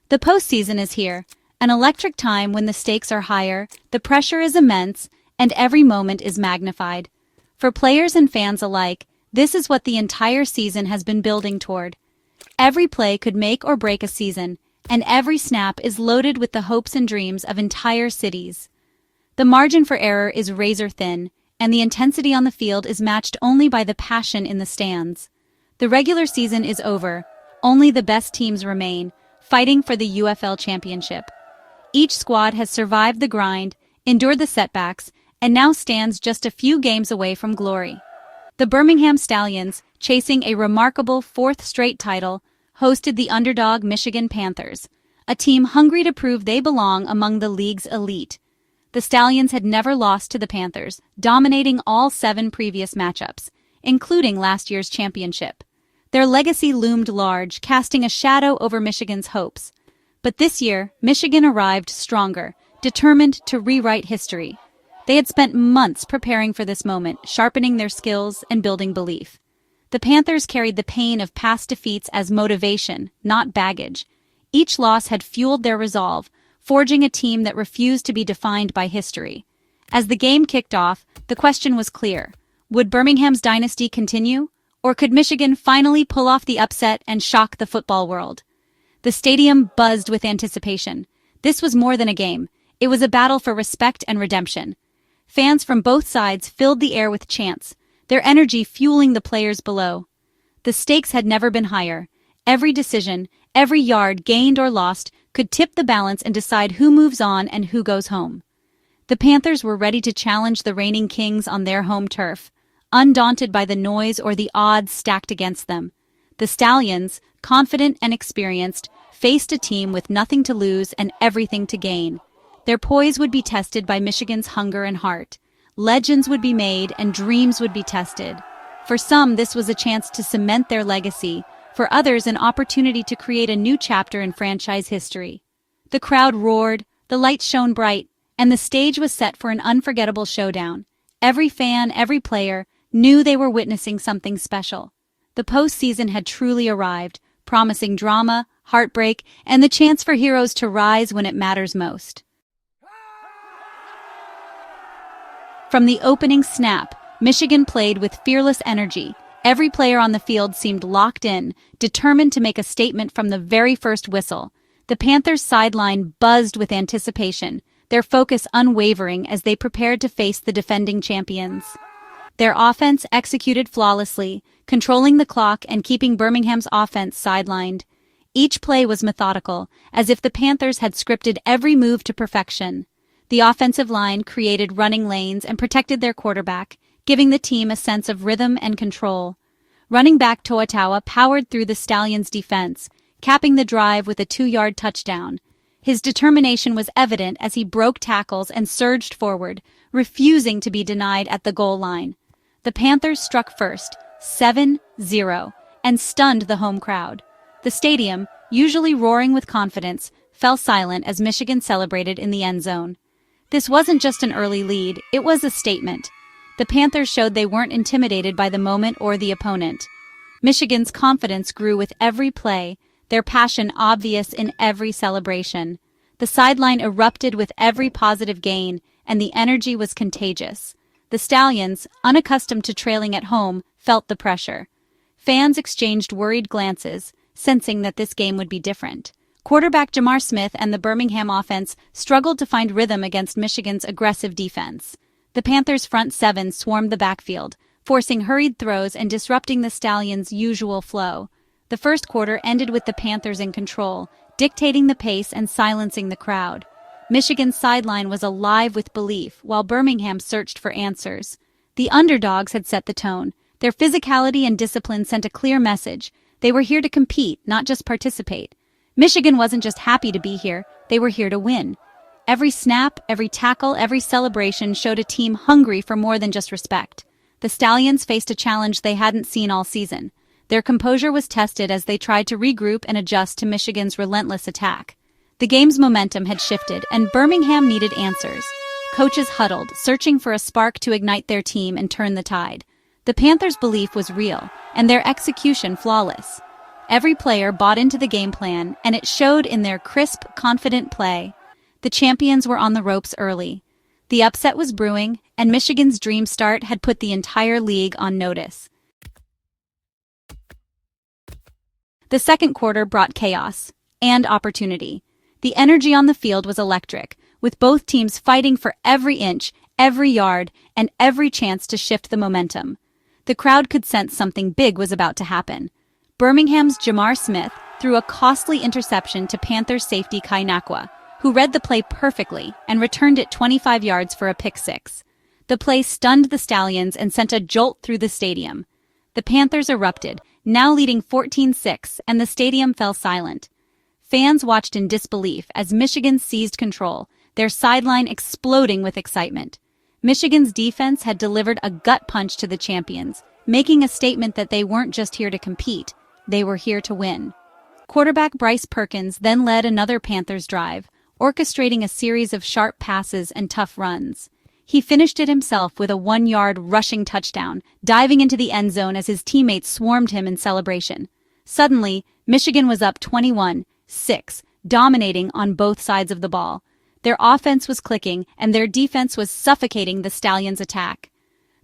The postseason is here, an electric time when the stakes are higher, the pressure is immense, and every moment is magnified. For players and fans alike, this is what the entire season has been building toward. Every play could make or break a season, and every snap is loaded with the hopes and dreams of entire cities. The margin for error is razor thin, and the intensity on the field is matched only by the passion in the stands. The regular season is over, only the best teams remain, fighting for the UFL championship. Each squad has survived the grind, endured the setbacks, and now stands just a few games away from glory. The Birmingham Stallions, chasing a remarkable fourth straight title, hosted the underdog Michigan Panthers, a team hungry to prove they belong among the league's elite. The Stallions had never lost to the Panthers, dominating all 7 previous matchups, including last year's championship. Their legacy loomed large, casting a shadow over Michigan's hopes. But this year, Michigan arrived stronger, determined to rewrite history. They had spent months preparing for this moment, sharpening their skills and building belief. The Panthers carried the pain of past defeats as motivation, not baggage. Each loss had fueled their resolve, forging a team that refused to be defined by history. As the game kicked off, the question was clear. Would Birmingham's dynasty continue? Or could Michigan finally pull off the upset and shock the football world? The stadium buzzed with anticipation. This was more than a game. It was a battle for respect and redemption. Fans from both sides filled the air with chants, their energy fueling the players below. The stakes had never been higher. Every decision, every yard gained or lost, could tip the balance and decide who moves on and who goes home. The Panthers were ready to challenge the reigning kings on their home turf, undaunted by the noise or the odds stacked against them. The Stallions, confident and experienced, faced a team with nothing to lose and everything to gain. Their poise would be tested by Michigan's hunger and heart. Legends would be made and dreams would be tested. For some, this was a chance to cement their legacy. For others, an opportunity to create a new chapter in franchise history. The crowd roared, the lights shone bright, and the stage was set for an unforgettable showdown. Every fan, every player, knew they were witnessing something special. The postseason had truly arrived, promising drama, heartbreak, and the chance for heroes to rise when it matters most. From the opening snap, Michigan played with fearless energy. Every player on the field seemed locked in, determined to make a statement from the very first whistle. The Panthers' sideline buzzed with anticipation, their focus unwavering as they prepared to face the defending champions. Their offense executed flawlessly, controlling the clock and keeping Birmingham's offense sidelined. Each play was methodical, as if the Panthers had scripted every move to perfection. The offensive line created running lanes and protected their quarterback, giving the team a sense of rhythm and control. Running back To'atawa powered through the Stallions' defense, capping the drive with a 2-yard touchdown. His determination was evident as he broke tackles and surged forward, refusing to be denied at the goal line. The Panthers struck first, 7-0, and stunned the home crowd. The stadium, usually roaring with confidence, fell silent as Michigan celebrated in the end zone. This wasn't just an early lead, it was a statement. The Panthers showed they weren't intimidated by the moment or the opponent. Michigan's confidence grew with every play, their passion obvious in every celebration. The sideline erupted with every positive gain, and the energy was contagious. The Stallions, unaccustomed to trailing at home, felt the pressure. Fans exchanged worried glances, sensing that this game would be different. Quarterback Jamar Smith and the Birmingham offense struggled to find rhythm against Michigan's aggressive defense. The Panthers' front 7 swarmed the backfield, forcing hurried throws and disrupting the Stallions' usual flow. The first quarter ended with the Panthers in control, dictating the pace and silencing the crowd. Michigan's sideline was alive with belief, while Birmingham searched for answers. The underdogs had set the tone. Their physicality and discipline sent a clear message. They were here to compete, not just participate. Michigan wasn't just happy to be here, they were here to win. Every snap, every tackle, every celebration showed a team hungry for more than just respect. The Stallions faced a challenge they hadn't seen all season. Their composure was tested as they tried to regroup and adjust to Michigan's relentless attack. The game's momentum had shifted, and Birmingham needed answers. Coaches huddled, searching for a spark to ignite their team and turn the tide. The Panthers' belief was real, and their execution flawless. Every player bought into the game plan, and it showed in their crisp, confident play. The champions were on the ropes early. The upset was brewing, and Michigan's dream start had put the entire league on notice. The second quarter brought chaos and opportunity. The energy on the field was electric, with both teams fighting for every inch, every yard, and every chance to shift the momentum. The crowd could sense something big was about to happen. Birmingham's Jamar Smith threw a costly interception to Panthers safety Kai Nakwa, who read the play perfectly and returned it 25 yards for a pick-six. The play stunned the Stallions and sent a jolt through the stadium. The Panthers erupted, now leading 14-6, and the stadium fell silent. Fans watched in disbelief as Michigan seized control, their sideline exploding with excitement. Michigan's defense had delivered a gut punch to the champions, making a statement that they weren't just here to compete, they were here to win. Quarterback Bryceperkins then led another Panthers drive, orchestrating a series of sharp passes and tough runs. He finished it himself with a 1-yard rushing touchdown, diving into the end zone as his teammates swarmed him in celebration. Suddenly, Michigan was up 21-6, dominating on both sides of the ball. Their offense was clicking, and their defense was suffocating the Stallions' attack.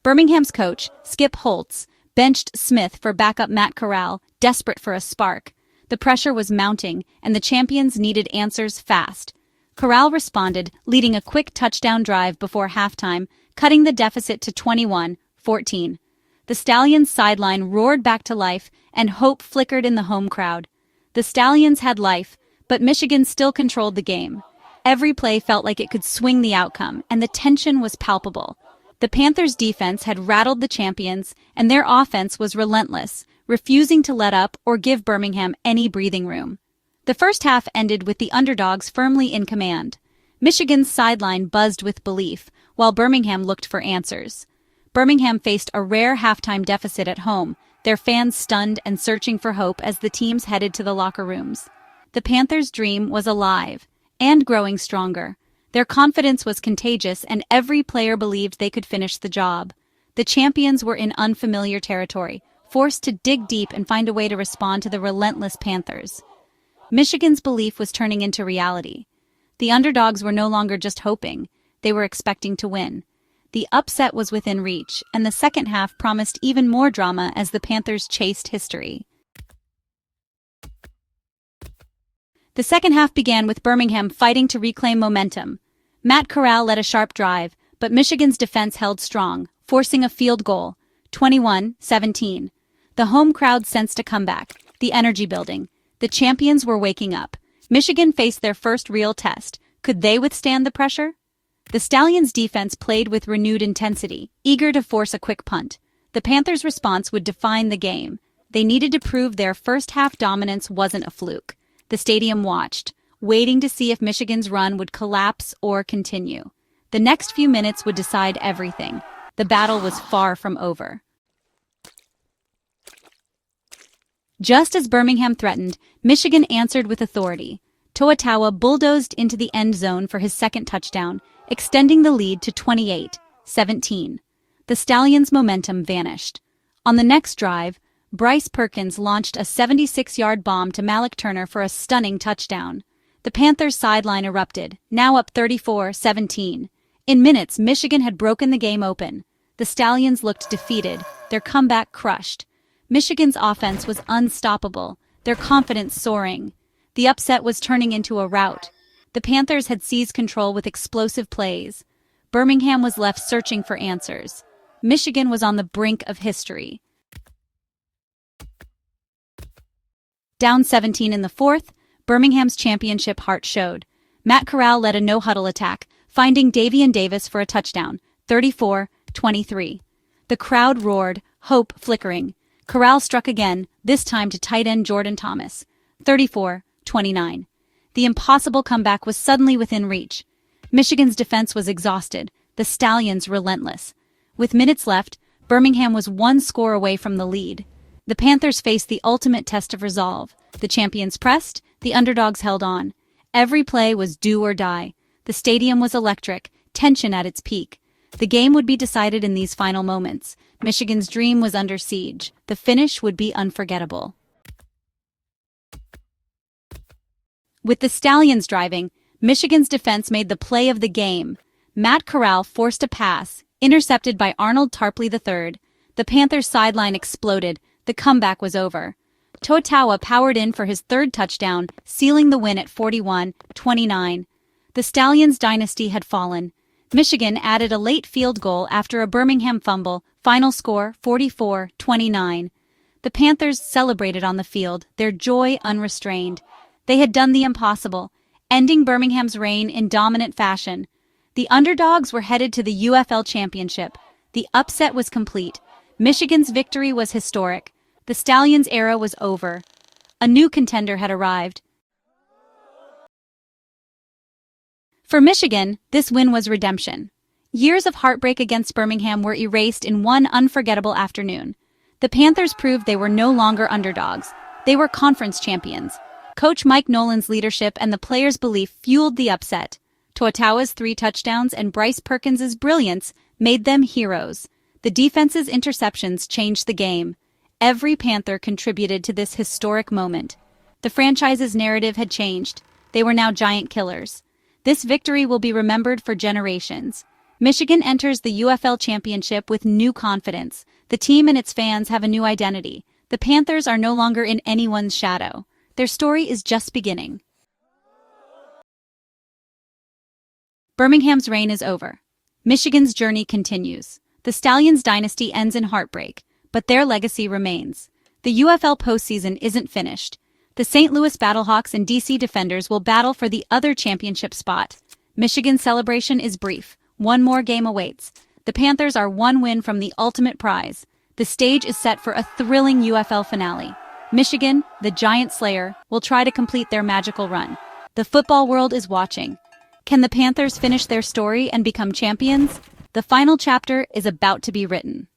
Birmingham's coach, Skip Holtz, benched Smith for backup Matt Corral, desperate for a spark. The pressure was mounting, and the champions needed answers fast. Corral responded, leading a quick touchdown drive before halftime, cutting the deficit to 21-14. The Stallions' sideline roared back to life, and hope flickered in the home crowd. The Stallions had life, but Michigan still controlled the game. Every play felt like it could swing the outcome, and the tension was palpable. The Panthers' defense had rattled the champions, and their offense was relentless, refusing to let up or give Birmingham any breathing room. The first half ended with the underdogs firmly in command. Michigan's sideline buzzed with belief, while Birmingham looked for answers. Birmingham faced a rare halftime deficit at home, their fans stunned and searching for hope as the teams headed to the locker rooms. The Panthers' dream was alive and growing stronger. Their confidence was contagious, and every player believed they could finish the job. The champions were in unfamiliar territory, forced to dig deep and find a way to respond to the relentless Panthers. Michigan's belief was turning into reality. The underdogs were no longer just hoping, they were expecting to win. The upset was within reach, and the second half promised even more drama as the Panthers chased history. The second half began with Birmingham fighting to reclaim momentum. Matt Corral led a sharp drive, but Michigan's defense held strong, forcing a field goal, 21-17. The home crowd sensed a comeback, the energy building. The champions were waking up. Michigan faced their first real test. Could they withstand the pressure? The Stallions' defense played with renewed intensity, eager to force a quick punt. The Panthers' response would define the game. They needed to prove their first-half dominance wasn't a fluke. The stadium watched, waiting to see if Michigan's run would collapse or continue. The next few minutes would decide everything. The battle was far from over. Just as Birmingham threatened, Michigan answered with authority. To'atawa bulldozed into the end zone for his second touchdown, extending the lead to 28-17. The Stallions' momentum vanished. On the next drive, Bryceperkins launched a 76-yard bomb to Malik Turner for a stunning touchdown. The Panthers' sideline erupted, now up 34-17. In minutes, Michigan had broken the game open. The Stallions looked defeated, their comeback crushed. Michigan's offense was unstoppable, their confidence soaring. The upset was turning into a rout. The Panthers had seized control with explosive plays. Birmingham was left searching for answers. Michigan was on the brink of history. Down 17 in the fourth, Birmingham's championship heart showed. Matt Corral led a no-huddle attack, finding Davian Davis for a touchdown, 34-23. The crowd roared, hope flickering. Corral struck again, this time to tight end Jordan Thomas, 34-29. The impossible comeback was suddenly within reach. Michigan's defense was exhausted, the Stallions relentless. With minutes left, Birmingham was one score away from the lead. The Panthers faced the ultimate test of resolve. The champions pressed, the underdogs held on. Every play was do or die. The stadium was electric, tension at its peak. The game would be decided in these final moments. Michigan's dream was under siege. The finish would be unforgettable. With the Stallions driving, Michigan's defense made the play of the game. Matt Corral forced a pass, intercepted by Arnold Tarpley III. The Panthers' sideline exploded. The comeback was over. To'otawa powered in for his third touchdown, sealing the win at 41-29. The Stallions' dynasty had fallen. Michigan added a late field goal after a Birmingham fumble, final score 44-29. The Panthers celebrated on the field, their joy unrestrained. They had done the impossible, ending Birmingham's reign in dominant fashion. The underdogs were headed to the UFL championship. The upset was complete. Michigan's victory was historic. The Stallions' era was over. A new contender had arrived. For Michigan, this win was redemption. Years of heartbreak against Birmingham were erased in one unforgettable afternoon. The Panthers proved they were no longer underdogs. They were conference champions. Coach Mike Nolan's leadership and the players' belief fueled the upset. To'otawa's 3 touchdowns and Bryceperkins' brilliance made them heroes. The defense's interceptions changed the game. Every Panther contributed to this historic moment. The franchise's narrative had changed. They were now giant killers. This victory will be remembered for generations. Michigan enters the UFL championship with new confidence. The team and its fans have a new identity. The Panthers are no longer in anyone's shadow. Their story is just beginning. Birmingham's reign is over. Michigan's journey continues. The Stallions' dynasty ends in heartbreak, but their legacy remains. The UFL postseason isn't finished. The St. Louis Battlehawks and DC Defenders will battle for the other championship spot. Michigan's celebration is brief. One more game awaits. The Panthers are one win from the ultimate prize. The stage is set for a thrilling UFL finale. Michigan, the giant slayer, will try to complete their magical run. The football world is watching. Can the Panthers finish their story and become champions? The final chapter is about to be written.